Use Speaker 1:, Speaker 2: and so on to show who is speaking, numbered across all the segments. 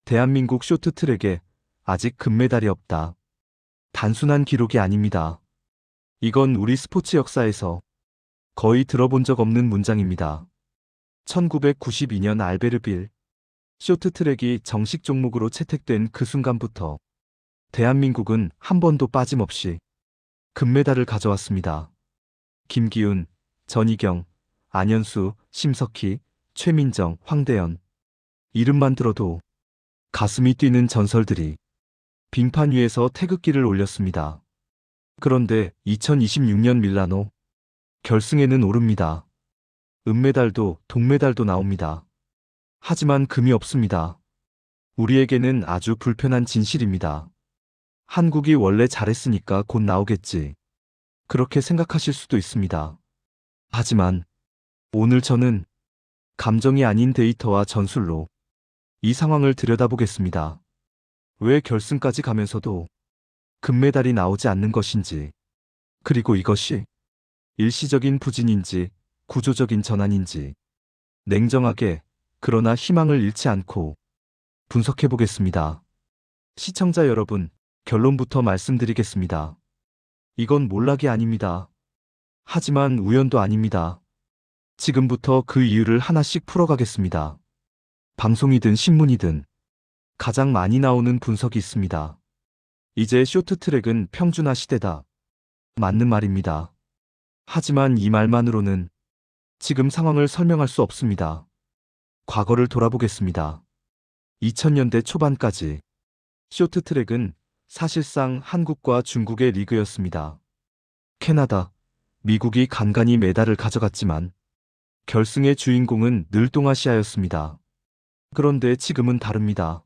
Speaker 1: 대한민국 쇼트트랙에 아직 금메달이 없다. 단순한 기록이 아닙니다. 이건 우리 스포츠 역사에서 거의 들어본 적 없는 문장입니다. 1992년 알베르빌 쇼트트랙이 정식 종목으로 채택된 그 순간부터 대한민국은 한 번도 빠짐없이 금메달을 가져왔습니다. 김기훈, 전희경, 안현수, 심석희, 최민정, 황대현. 이름만 들어도 가슴이 뛰는 전설들이 빙판 위에서 태극기를 올렸습니다. 그런데 2026년 밀라노 결승에는 오릅니다. 은메달도 동메달도 나옵니다. 하지만 금이 없습니다. 우리에게는 아주 불편한 진실입니다. 한국이 원래 잘했으니까 곧 나오겠지. 그렇게 생각하실 수도 있습니다. 하지만 오늘 저는 감정이 아닌 데이터와 전술로 이 상황을 들여다보겠습니다. 왜 결승까지 가면서도 금메달이 나오지 않는 것인지, 그리고 이것이 일시적인 부진인지 구조적인 전환인지 냉정하게 그러나 희망을 잃지 않고 분석해 보겠습니다. 시청자 여러분, 결론부터 말씀드리겠습니다. 이건 몰락이 아닙니다. 하지만 우연도 아닙니다. 지금부터 그 이유를 하나씩 풀어가겠습니다. 방송이든 신문이든 가장 많이 나오는 분석이 있습니다. 이제 쇼트트랙은 평준화 시대다. 맞는 말입니다. 하지만 이 말만으로는 지금 상황을 설명할 수 없습니다. 과거를 돌아보겠습니다. 2000년대 초반까지 쇼트트랙은 사실상 한국과 중국의 리그였습니다. 캐나다, 미국이 간간히 메달을 가져갔지만 결승의 주인공은 늘 동아시아였습니다. 그런데 지금은 다릅니다.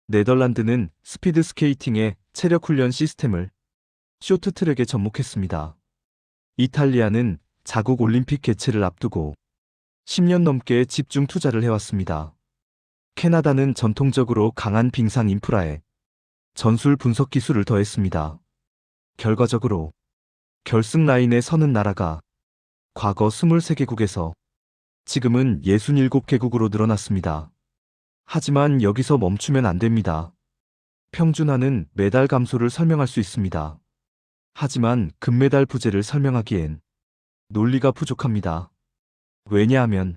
Speaker 1: 네덜란드는 스피드 스케이팅의 체력 훈련 시스템을 쇼트트랙에 접목했습니다. 이탈리아는 자국 올림픽 개최를 앞두고 10년 넘게 집중 투자를 해왔습니다. 캐나다는 전통적으로 강한 빙상 인프라에 전술 분석 기술을 더했습니다. 결과적으로 결승 라인에 서는 나라가 과거 23개국에서 지금은 67개국으로 늘어났습니다. 하지만 여기서 멈추면 안 됩니다. 평준화는 메달 감소를 설명할 수 있습니다. 하지만 금메달 부재를 설명하기엔 논리가 부족합니다. 왜냐하면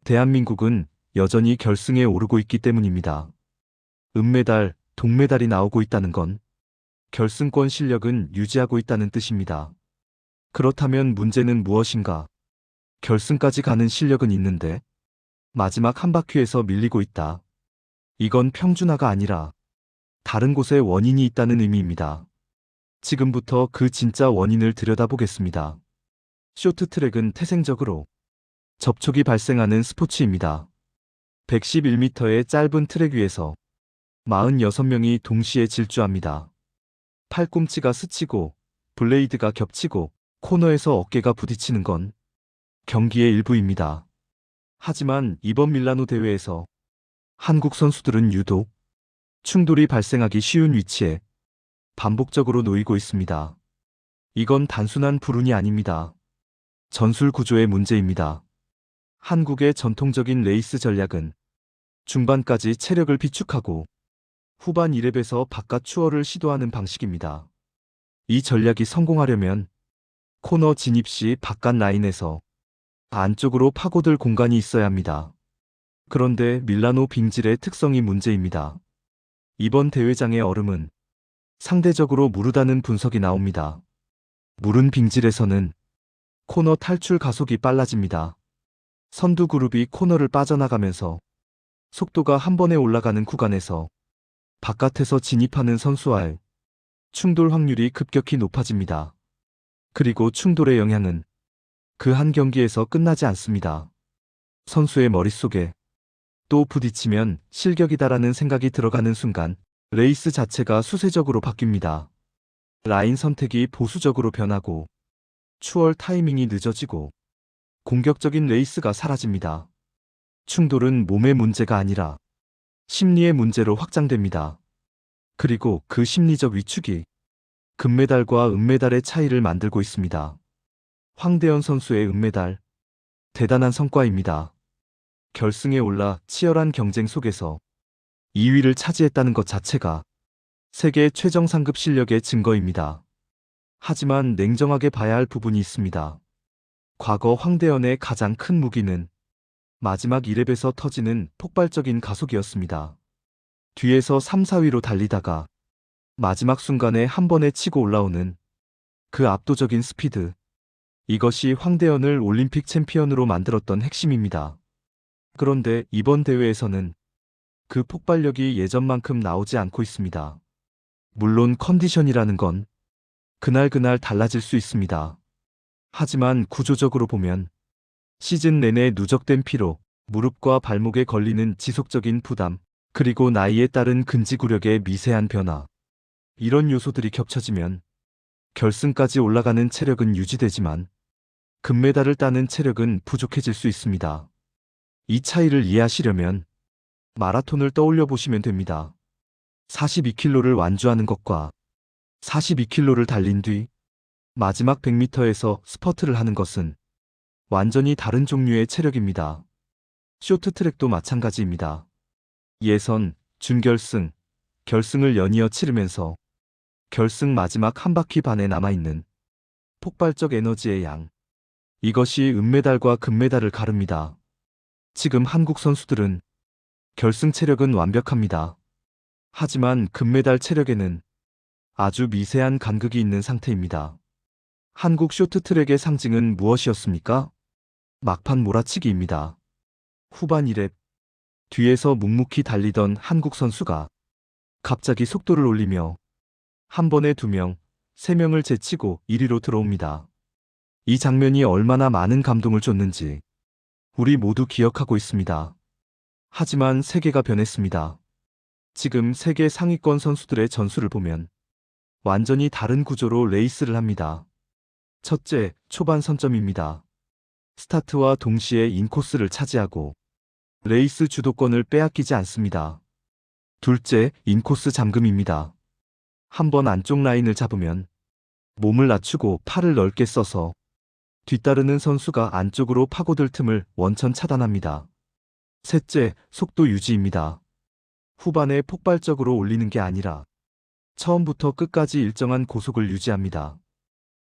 Speaker 1: 대한민국은 여전히 결승에 오르고 있기 때문입니다. 은메달, 동메달이 나오고 있다는 건 결승권 실력은 유지하고 있다는 뜻입니다. 그렇다면 문제는 무엇인가? 결승까지 가는 실력은 있는데 마지막 한 바퀴에서 밀리고 있다. 이건 평준화가 아니라 다른 곳에 원인이 있다는 의미입니다. 지금부터 그 진짜 원인을 들여다보겠습니다. 쇼트트랙은 태생적으로 접촉이 발생하는 스포츠입니다. 111m의 짧은 트랙 위에서 46명이 동시에 질주합니다. 팔꿈치가 스치고 블레이드가 겹치고 코너에서 어깨가 부딪히는 건 경기의 일부입니다. 하지만 이번 밀라노 대회에서 한국 선수들은 유독 충돌이 발생하기 쉬운 위치에 반복적으로 놓이고 있습니다. 이건 단순한 불운이 아닙니다. 전술 구조의 문제입니다. 한국의 전통적인 레이스 전략은 중반까지 체력을 비축하고 후반 1랩에서 바깥 추월을 시도하는 방식입니다. 이 전략이 성공하려면 코너 진입 시 바깥 라인에서 안쪽으로 파고들 공간이 있어야 합니다. 그런데 밀라노 빙질의 특성이 문제입니다. 이번 대회장의 얼음은 상대적으로 무르다는 분석이 나옵니다. 무른 빙질에서는 코너 탈출 가속이 빨라집니다. 선두 그룹이 코너를 빠져나가면서 속도가 한 번에 올라가는 구간에서 바깥에서 진입하는 선수와의 충돌 확률이 급격히 높아집니다. 그리고 충돌의 영향은 그 한 경기에서 끝나지 않습니다. 선수의 머릿속에 또 부딪히면 실격이다라는 생각이 들어가는 순간 레이스 자체가 수세적으로 바뀝니다. 라인 선택이 보수적으로 변하고 추월 타이밍이 늦어지고 공격적인 레이스가 사라집니다. 충돌은 몸의 문제가 아니라 심리의 문제로 확장됩니다. 그리고 그 심리적 위축이 금메달과 은메달의 차이를 만들고 있습니다. 황대현 선수의 은메달, 대단한 성과입니다. 결승에 올라 치열한 경쟁 속에서 2위를 차지했다는 것 자체가 세계 최정 상급 실력의 증거입니다. 하지만 냉정하게 봐야 할 부분이 있습니다. 과거 황대현의 가장 큰 무기는 마지막 1랩에서 터지는 폭발적인 가속이었습니다. 뒤에서 3, 4위로 달리다가 마지막 순간에 한 번에 치고 올라오는 그 압도적인 스피드. 이것이 황대현을 올림픽 챔피언으로 만들었던 핵심입니다. 그런데 이번 대회에서는 그 폭발력이 예전만큼 나오지 않고 있습니다. 물론 컨디션이라는 건 그날그날 달라질 수 있습니다. 하지만 구조적으로 보면 시즌 내내 누적된 피로, 무릎과 발목에 걸리는 지속적인 부담, 그리고 나이에 따른 근지구력의 미세한 변화. 이런 요소들이 겹쳐지면 결승까지 올라가는 체력은 유지되지만 금메달을 따는 체력은 부족해질 수 있습니다. 이 차이를 이해하시려면 마라톤을 떠올려 보시면 됩니다. 42km를 완주하는 것과 42km를 달린 뒤 마지막 100m에서 스퍼트를 하는 것은 완전히 다른 종류의 체력입니다. 쇼트트랙도 마찬가지입니다. 예선, 준결승, 결승을 연이어 치르면서 결승 마지막 한 바퀴 반에 남아있는 폭발적 에너지의 양. 이것이 은메달과 금메달을 가릅니다. 지금 한국 선수들은 결승 체력은 완벽합니다. 하지만 금메달 체력에는 아주 미세한 간극이 있는 상태입니다. 한국 쇼트트랙의 상징은 무엇이었습니까? 막판 몰아치기입니다. 후반 1랩, 뒤에서 묵묵히 달리던 한국 선수가 갑자기 속도를 올리며 한 번에 2명, 3명을 제치고 1위로 들어옵니다. 이 장면이 얼마나 많은 감동을 줬는지 우리 모두 기억하고 있습니다. 하지만 세계가 변했습니다. 지금 세계 상위권 선수들의 전술을 보면 완전히 다른 구조로 레이스를 합니다. 첫째, 초반 선점입니다. 스타트와 동시에 인코스를 차지하고 레이스 주도권을 빼앗기지 않습니다. 둘째, 인코스 잠금입니다. 한번 안쪽 라인을 잡으면 몸을 낮추고 팔을 넓게 써서 뒤따르는 선수가 안쪽으로 파고들 틈을 원천 차단합니다. 셋째, 속도 유지입니다. 후반에 폭발적으로 올리는 게 아니라 처음부터 끝까지 일정한 고속을 유지합니다.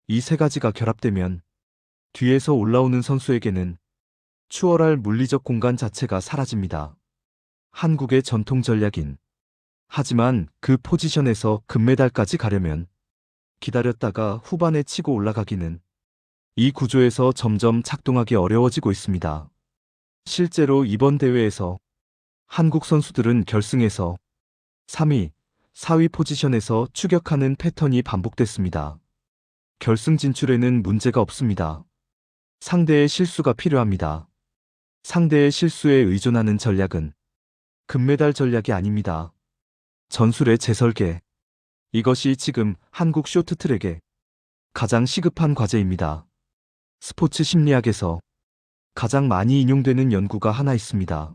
Speaker 1: 이 세 가지가 결합되면 뒤에서 올라오는 선수에게는 추월할 물리적 공간 자체가 사라집니다. 한국의 전통 전략인. 하지만 그 포지션에서 금메달까지 가려면 기다렸다가 후반에 치고 올라가기는 이 구조에서 점점 작동하기 어려워지고 있습니다. 실제로 이번 대회에서 한국 선수들은 결승에서 3위, 4위 포지션에서 추격하는 패턴이 반복됐습니다. 결승 진출에는 문제가 없습니다. 상대의 실수가 필요합니다. 상대의 실수에 의존하는 전략은 금메달 전략이 아닙니다. 전술의 재설계. 이것이 지금 한국 쇼트트랙의 가장 시급한 과제입니다. 스포츠 심리학에서 가장 많이 인용되는 연구가 하나 있습니다.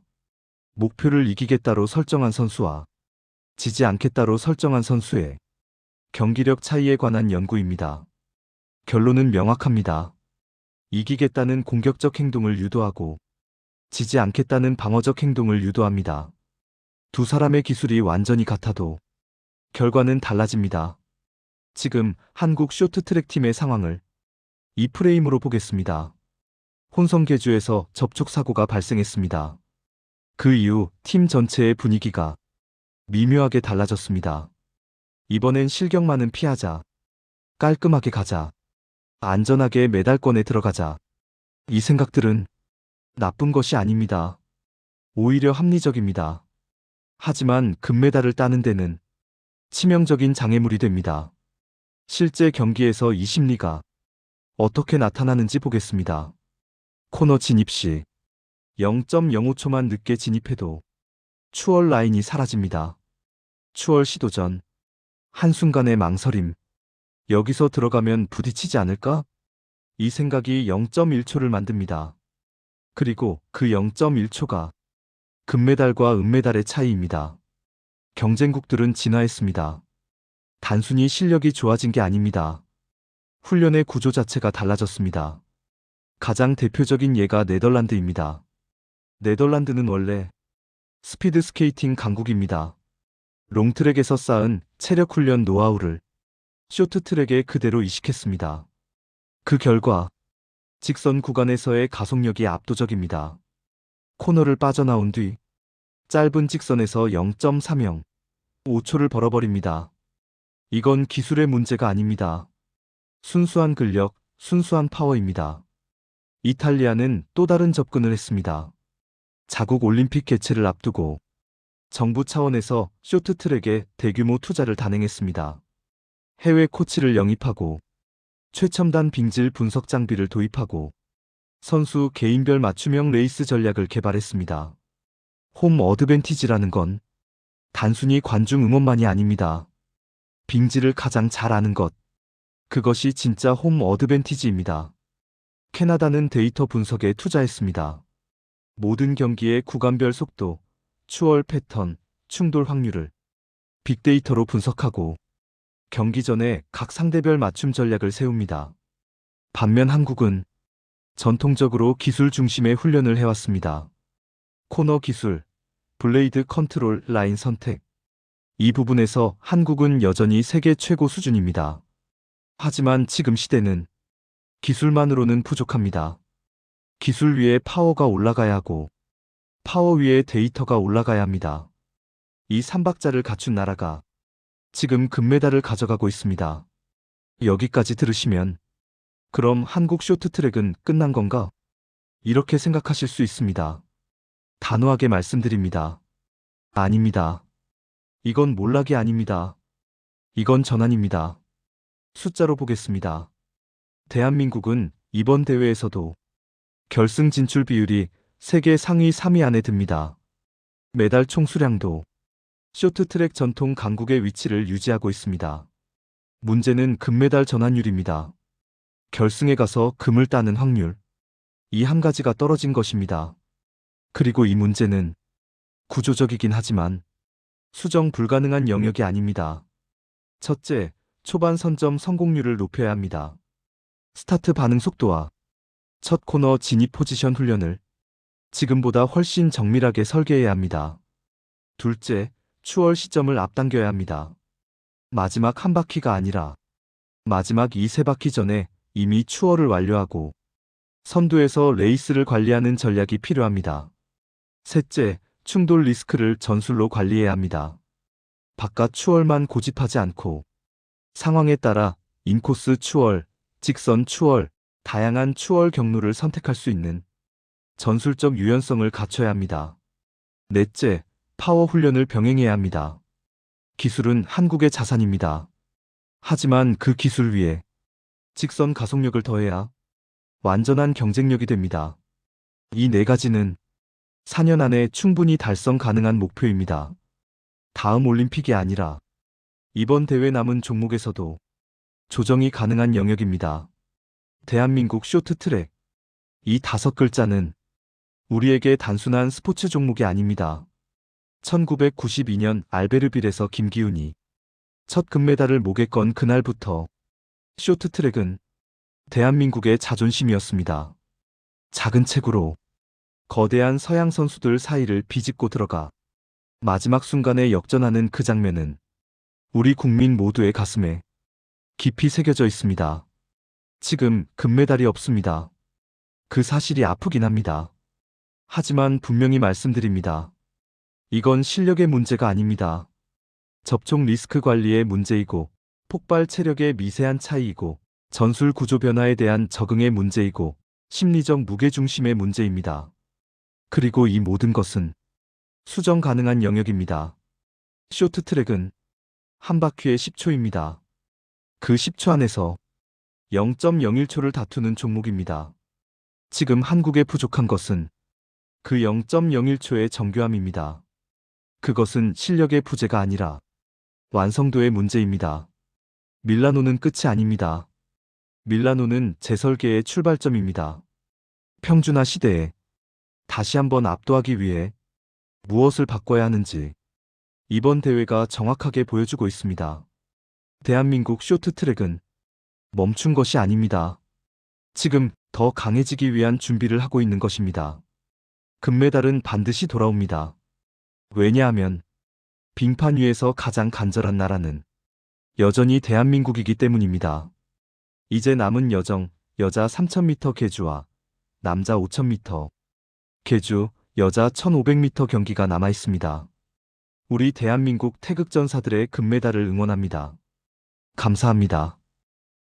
Speaker 1: 목표를 이기겠다로 설정한 선수와 지지 않겠다로 설정한 선수의 경기력 차이에 관한 연구입니다. 결론은 명확합니다. 이기겠다는 공격적 행동을 유도하고 지지 않겠다는 방어적 행동을 유도합니다. 두 사람의 기술이 완전히 같아도 결과는 달라집니다. 지금 한국 쇼트트랙 팀의 상황을 이 프레임으로 보겠습니다. 혼성계주에서 접촉사고가 발생했습니다. 그 이후 팀 전체의 분위기가 미묘하게 달라졌습니다. 이번엔 실격만은 피하자. 깔끔하게 가자. 안전하게 메달권에 들어가자. 이 생각들은 나쁜 것이 아닙니다. 오히려 합리적입니다. 하지만 금메달을 따는 데는 치명적인 장애물이 됩니다. 실제 경기에서 이 심리가 어떻게 나타나는지 보겠습니다. 코너 진입 시 0.05초만 늦게 진입해도 추월 라인이 사라집니다. 추월 시도 전 한순간의 망설임. 여기서 들어가면 부딪히지 않을까? 이 생각이 0.1초를 만듭니다. 그리고 그 0.1초가 금메달과 은메달의 차이입니다. 경쟁국들은 진화했습니다. 단순히 실력이 좋아진 게 아닙니다. 훈련의 구조 자체가 달라졌습니다. 가장 대표적인 예가 네덜란드입니다. 네덜란드는 원래 스피드 스케이팅 강국입니다. 롱트랙에서 쌓은 체력 훈련 노하우를 쇼트트랙에 그대로 이식했습니다. 그 결과 직선 구간에서의 가속력이 압도적입니다. 코너를 빠져나온 뒤 짧은 직선에서 0.30, 5초를 벌어버립니다. 이건 기술의 문제가 아닙니다. 순수한 근력, 순수한 파워입니다. 이탈리아는 또 다른 접근을 했습니다. 자국 올림픽 개최를 앞두고 정부 차원에서 쇼트트랙에 대규모 투자를 단행했습니다. 해외 코치를 영입하고 최첨단 빙질 분석 장비를 도입하고 선수 개인별 맞춤형 레이스 전략을 개발했습니다. 홈 어드밴티지라는 건 단순히 관중 응원만이 아닙니다. 빙질을 가장 잘 아는 것. 그것이 진짜 홈 어드밴티지입니다. 캐나다는 데이터 분석에 투자했습니다. 모든 경기의 구간별 속도, 추월 패턴, 충돌 확률을 빅데이터로 분석하고 경기 전에 각 상대별 맞춤 전략을 세웁니다. 반면 한국은 전통적으로 기술 중심의 훈련을 해왔습니다. 코너 기술, 블레이드 컨트롤 라인 선택. 이 부분에서 한국은 여전히 세계 최고 수준입니다. 하지만 지금 시대는 기술만으로는 부족합니다. 기술 위에 파워가 올라가야 하고 파워 위에 데이터가 올라가야 합니다. 이 삼박자를 갖춘 나라가 지금 금메달을 가져가고 있습니다. 여기까지 들으시면 그럼 한국 쇼트트랙은 끝난 건가? 이렇게 생각하실 수 있습니다. 단호하게 말씀드립니다. 아닙니다. 이건 몰락이 아닙니다. 이건 전환입니다. 숫자로 보겠습니다. 대한민국은 이번 대회에서도 결승 진출 비율이 세계 상위 3위 안에 듭니다. 메달 총수량도 쇼트트랙 전통 강국의 위치를 유지하고 있습니다. 문제는 금메달 전환율입니다. 결승에 가서 금을 따는 확률. 이 한 가지가 떨어진 것입니다. 그리고 이 문제는 구조적이긴 하지만 수정 불가능한 영역이 아닙니다. 첫째, 초반 선점 성공률을 높여야 합니다. 스타트 반응 속도와 첫 코너 진입 포지션 훈련을 지금보다 훨씬 정밀하게 설계해야 합니다. 둘째, 추월 시점을 앞당겨야 합니다. 마지막 한 바퀴가 아니라 마지막 2~3바퀴 전에 이미 추월을 완료하고 선두에서 레이스를 관리하는 전략이 필요합니다. 셋째, 충돌 리스크를 전술로 관리해야 합니다. 바깥 추월만 고집하지 않고 상황에 따라 인코스 추월, 직선 추월, 다양한 추월 경로를 선택할 수 있는 전술적 유연성을 갖춰야 합니다. 넷째, 파워 훈련을 병행해야 합니다. 기술은 한국의 자산입니다. 하지만 그 기술 위에 직선 가속력을 더해야 완전한 경쟁력이 됩니다. 이 네 가지는 4년 안에 충분히 달성 가능한 목표입니다. 다음 올림픽이 아니라 이번 대회 남은 종목에서도 조정이 가능한 영역입니다. 대한민국 쇼트트랙. 이 5글자는 우리에게 단순한 스포츠 종목이 아닙니다. 1992년 알베르빌에서 김기훈이 첫 금메달을 목에 건 그날부터 쇼트트랙은 대한민국의 자존심이었습니다. 작은 체구로 거대한 서양 선수들 사이를 비집고 들어가 마지막 순간에 역전하는 그 장면은 우리 국민 모두의 가슴에 깊이 새겨져 있습니다. 지금 금메달이 없습니다. 그 사실이 아프긴 합니다. 하지만 분명히 말씀드립니다. 이건 실력의 문제가 아닙니다. 접촉 리스크 관리의 문제이고 폭발 체력의 미세한 차이이고 전술 구조 변화에 대한 적응의 문제이고 심리적 무게중심의 문제입니다. 그리고 이 모든 것은 수정 가능한 영역입니다. 쇼트트랙은 한 바퀴에 10초입니다. 그 10초 안에서 0.01초를 다투는 종목입니다. 지금 한국에 부족한 것은 그 0.01초의 정교함입니다. 그것은 실력의 부재가 아니라 완성도의 문제입니다. 밀라노는 끝이 아닙니다. 밀라노는 재설계의 출발점입니다. 평준화 시대에 다시 한번 압도하기 위해 무엇을 바꿔야 하는지 이번 대회가 정확하게 보여주고 있습니다. 대한민국 쇼트트랙은 멈춘 것이 아닙니다. 지금 더 강해지기 위한 준비를 하고 있는 것입니다. 금메달은 반드시 돌아옵니다. 왜냐하면 빙판 위에서 가장 간절한 나라는 여전히 대한민국이기 때문입니다. 이제 남은 여정, 여자 3000m 계주와 남자 5000m 계주, 여자 1500m 경기가 남아 있습니다. 우리 대한민국 태극전사들의 금메달을 응원합니다. 감사합니다.